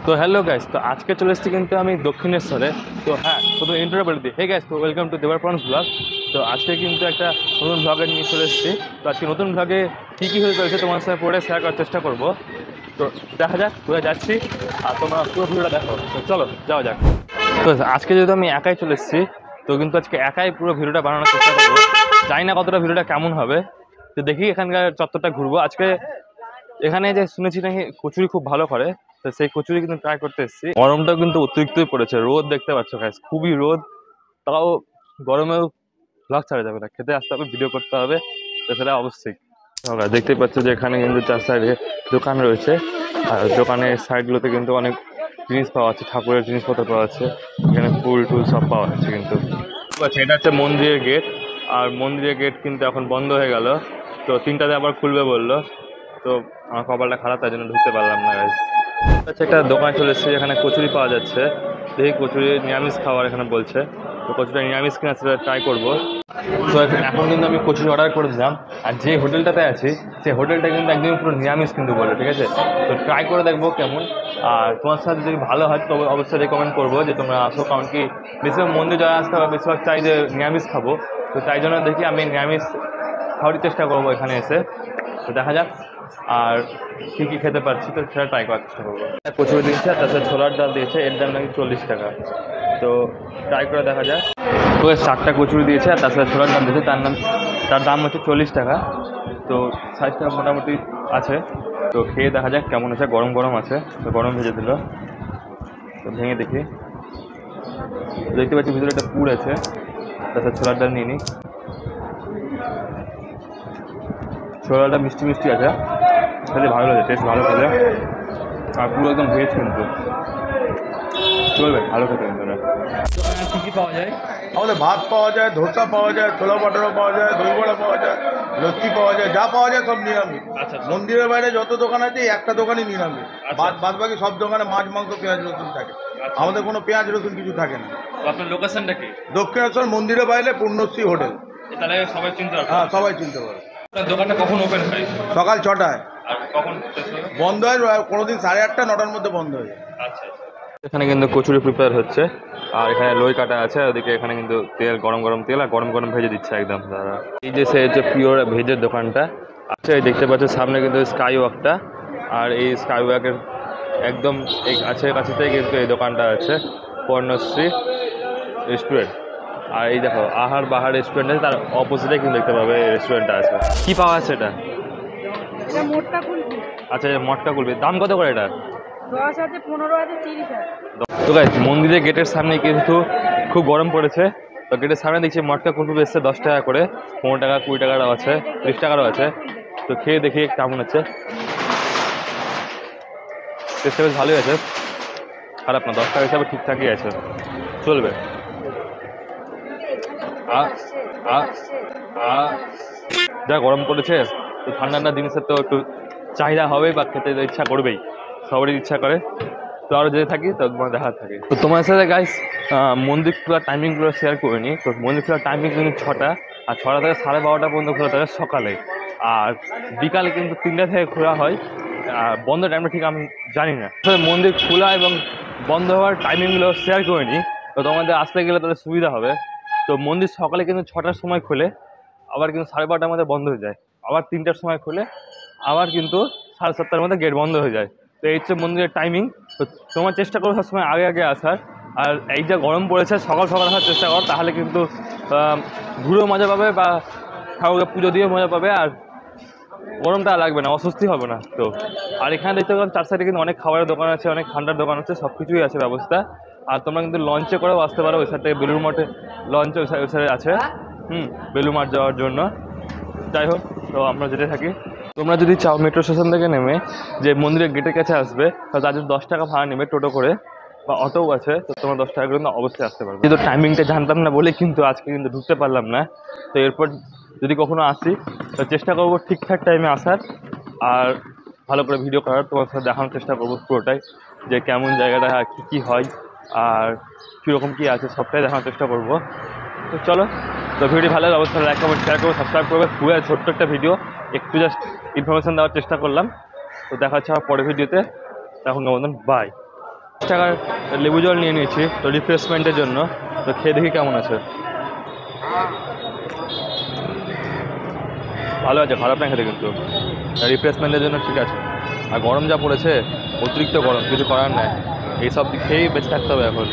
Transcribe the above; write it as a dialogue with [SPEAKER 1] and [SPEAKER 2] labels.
[SPEAKER 1] তো hello guys, তো আজকে চলে এসেছি কিন্তু আমি দক্ষিণেশ্বরে। তো হ্যাঁ, প্রথমে ইন্টারভিউ বলে দিই। হে গাইস, তো ওয়েলকাম টু দেবার প্রনস ব্লগ। তো আজকে কিন্তু একটা নতুন ব্লগে নিয়ে চলে এসেছি। তো আজকে নতুন ব্লগে কী কী হয়ে চলেছে তোমার সাথে পরে শেয়ার করার চেষ্টা করবো। তো দেখা যাক কোথায় যাচ্ছি, আর তোমরা পুরো ভিডিওটা দেখো। তো চলো যাওয়া যাক। তো আজকে যেহেতু আমি একাই চলে এসেছি, তো কিন্তু আজকে একাই পুরো ভিডিওটা বানানোর চেষ্টা করবো। জানি না কতটা ভিডিওটা কেমন হবে, তো দেখি এখানকার চত্বরটা ঘুরবো আজকে। এখানে যে শুনেছি নাকি কচুরি খুব ভালো করে, তো সেই কচুরি কিন্তু ট্রাই করতে এসেছি। গরমটাও কিন্তু অতিরিক্তই পড়েছে, রোদ দেখতে পাচ্ছ গাইস, খুবই রোদ। তাও গরমেও ব্লগ ছাড়া যাবে না, খেতে আসতে হবে, ভিডিও করতে হবে, তো সেটা অবশ্যই। দেখতে পাচ্ছ যে এখানে কিন্তু চার সাইডে দোকান রয়েছে, আর দোকানের সাইডগুলোতে কিন্তু অনেক জিনিস পাওয়া যাচ্ছে, ঠাকুরের জিনিসপত্র পাওয়া যাচ্ছে। এখানে ফুল টুল সব পাওয়া যাচ্ছে কিন্তু। এটা হচ্ছে মন্দিরের গেট, আর মন্দিরের গেট কিন্তু এখন বন্ধ হয়ে গেল। তো 3টাতে আবার খুলবে বললো। তো আমার কপালটা খারাপ, তাই জন্য ঢুকতে পারলাম না গাইস। আচ্ছা, একটা দোকানে চলে এসেছে, এখানে কচুরি পাওয়া যাচ্ছে। দেখি কচুরি নিরামিষ খাবার এখানে বলছে, তো কচুরিটা নিরামিষ কিনা সেটা ট্রাই করবো। তো এখন কিন্তু আমি কচুরি অর্ডার করে দিলাম, আর যে হোটেলটাতে আছি সেই হোটেলটা কিন্তু একদমই পুরো নিরামিষ কিন্তু বলে, ঠিক আছে। তো ট্রাই করে দেখবো কেমন। আর তোমার সাথে যদি ভালো হয় তবে অবশ্যই রেকমেন্ড করবো যে তোমরা আসো, কারণ কি বেশিরভাগ মন্দির যাওয়া আসতে হবে, বেশিরভাগ চাই যে নিরামিষ খাবো। তো তাই জন্য দেখি আমি নিরামিষ খাওয়ারই চেষ্টা করবো এখানে এসে। তো দেখা যাক আর কী কী খেতে পারছি, তো সেটা ট্রাই করার চেষ্টা করবো। কচুরি দিয়েছে, আর তাছাড়া ছোলার ডাল দিয়েছে, এর দাম নাকি 40 টাকা। তো ট্রাই করে দেখা যায়। তো 4টা কচুরি দিয়েছে, আর তাছাড়া ছোলার ডাল দিয়েছে, তার দাম হচ্ছে 40 টাকা। তো সাইজটা মোটামুটি আছে, তো খেয়ে দেখা যাক কেমন আছে। গরম গরম আছে, তো গরম ভেজে দিল, তো ভেঙে দেখি। দেখতে পাচ্ছি ভিতরে একটা পুর আছে, তাছাড়া ছোলার ডাল নিয়ে নিই। ছোলাটা মিষ্টি মিষ্টি আছে, খেতে ভালো লাগে, টেস্ট ভালো খেলে। আর পুরো একদম ভেজ কিন্তু চলবে, ভালো খেতে কিন্তু। কী কী পাওয়া যায়?
[SPEAKER 2] আমাদের ভাত পাওয়া যায়, ধোসা পাওয়া যায়, ছোলা বাটারও পাওয়া যায়, দই বড়া পাওয়া যায়, লস্যি পাওয়া যায়, যা পাওয়া যায় সব নিরামিষ।
[SPEAKER 1] আচ্ছা।
[SPEAKER 2] মন্দিরের বাইরে যত দোকান আছে একটা দোকানই নিরামিষ। বাদ বাকি সব দোকানে মাছ মাংস পেঁয়াজ রসুন থাকে। আমাদের কোনো পেঁয়াজ রসুন কিছু থাকে না।
[SPEAKER 1] আপনার লোকেশনটা কি?
[SPEAKER 2] দক্ষিণেশ্বর মন্দিরের বাইরে পূর্ণশ্রী হোটেল।
[SPEAKER 1] তাহলে সবাই চিনতে পারবে?
[SPEAKER 2] হ্যাঁ, সবাই চিনতে পারে।
[SPEAKER 1] আপনার দোকানটা কখন ওপেন হয়?
[SPEAKER 2] সকাল 6টায়
[SPEAKER 1] আর কখন
[SPEAKER 2] বন্ধ হয়, কোনোদিন 8:30 9টার মধ্যে বন্ধ হয়ে যায়।
[SPEAKER 1] আচ্ছা। এখানে কিন্তু কচুরি প্রিপেয়ার হচ্ছে, আর এখানে লই কাটা আছে, ওদিকে এখানে কিন্তু তেল, গরম গরম তেল, আর গরম গরম ভেজে দিচ্ছে একদম দাদা। এই যে সে হচ্ছে পিওর ভেজের দোকানটা। আচ্ছা, এই দেখতে পাচ্ছ সামনে কিন্তু স্কাই ওয়াকটা, আর এই স্কাই ওয়াকের একদম এই কাছেতেই কিন্তু এই দোকানটা আছে, পর্ণশ্রী রেস্টুরেন্ট। আর এই দেখো আহার বাহার রেস্টুরেন্ট আছে, তার অপোজিটে কিন্তু দেখতে পাবে এই রেস্টুরেন্টটা আছে। কি পাওয়া আছে এটা? আচ্ছা, মটকা কুলফি। দাম কত করে এটা?
[SPEAKER 3] 10 আছে, 15 আছে, 30 আছে।
[SPEAKER 1] তো গাইস, মন্দিরের গেটের সামনে কিন্তু খুব গরম পড়েছে। তো গেটের সামনে দেখছি মটকা কুলফি এসছে 10 টাকা করে, 15 টাকা, 20 টাকারও আছে, 30 টাকারও আছে। তো খেয়ে দেখি কেমন আছে। টেস্টটা বেশ ভালোই আছে, খারাপ না, 10 টাকা হিসাবে ঠিকঠাকই আছে, চলবে। যা গরম পড়েছে, তো ঠান্ডা ঠান্ডা জিনিসের তো একটু চাহিদা হবেই, বা খেতে ইচ্ছা করবেই, সবারই ইচ্ছা করে। তো আরও যেতে থাকি তো তোমার দেখা থাকে। তো তোমার সাথে গাইস মন্দির খোলার টাইমিংগুলো শেয়ার করে নিই। তো মন্দির খোলার টাইমিং কিন্তু 6টা, আর 6টা থেকে 12:30 পর্যন্ত খোলা থাকে সকালে। আর বিকালে কিন্তু 3টা থেকে খোলা হয়, আর বন্ধ টাইমটা ঠিক আমি জানি না। মন্দির খোলা এবং বন্ধ হওয়ার টাইমিংগুলো শেয়ার করে নিই, তো তোমাদের আসতে গেলে তাদের সুবিধা হবে। তো মন্দির সকালে কিন্তু 6টার সময় খোলে, আবার কিন্তু 12:30টার মধ্যে বন্ধ হয়ে যায়, আবার 3টার সময় খোলে, আবার কিন্তু 7:30টার মধ্যে গেট বন্ধ হয়ে যায়। তো এই হচ্ছে মন্দিরের টাইমিং। তো তোমার চেষ্টা করো সবসময় আগে আগে আসার। আর এই যে গরম পড়েছে, সকাল সকাল আসার চেষ্টা করো, তাহলে কিন্তু ঘুরেও মজা পাবে, বা ঠাকুরকে পুজো দিয়ে মজা পাবে, আর গরমটা লাগবে না, অস্বস্তি হবে না। তো আর এখানে দেখতে পাবেন 4 সাইডে কিন্তু অনেক খাবারের দোকান আছে, অনেক ঠান্ডার দোকান আছে, সব কিছুই আছে ব্যবস্থা। আর তোমরা কিন্তু লঞ্চে করেও আসতে পারো, ওই সাইড থেকে বেলুড় মঠে লঞ্চ ওই সাইডে আছে, বেলুড় মঠ যাওয়ার জন্য। যাই হোক, তো আমরা যেতে থাকি। তোমরা যদি চাও মেট্রো স্টেশন থেকে নেমে যে মন্দিরের গেটের কাছে আসবে, তাহলে তার জন্য 10 টাকা ভাড়া নেবে টোটো করে, বা অটোও আছে, তো তোমরা 10 টাকা করে অবশ্যই আসতে পারবে। কিন্তু টাইমিংটা জানতাম না বলে কিন্তু আজকে কিন্তু ঢুকতে পারলাম না। তো এরপর যদি কখনো আসি, তো চেষ্টা করবো ঠিকঠাক টাইমে আসার, আর ভালো করে ভিডিও করার, তোমার সাথে দেখানোর চেষ্টা করবো পুরোটাই, যে কেমন জায়গাটা, কী হয়, আর কীরকম কী আছে, সবটাই দেখানোর চেষ্টা করবো। তো চলো, তো ভিডিওটি ভালো লাগে অবশ্যই লাইক কমেন্ট শেয়ার করবো, সাবস্ক্রাইব করবে। খুবই ছোট্ট একটা ভিডিও, একটু জাস্ট ইনফরমেশান দেওয়ার চেষ্টা করলাম। তো দেখা হচ্ছে আমার পরের ভিডিওতে, এখন বন্ধন, বাই। টাকার লেবু জল নিয়ে নিয়েছি তো রিফ্রেশমেন্টের জন্য। তো খেয়ে দেখি কেমন আছে। ভালো আছে, খারাপ না খেতে, কিন্তু রিফ্রেশমেন্টের জন্য ঠিক আছে। আর গরম যা পড়েছে, অতিরিক্ত গরম, কিছু করার নাই, এইসব দিক খেয়েই বেঁচে থাকতে হবে এখন।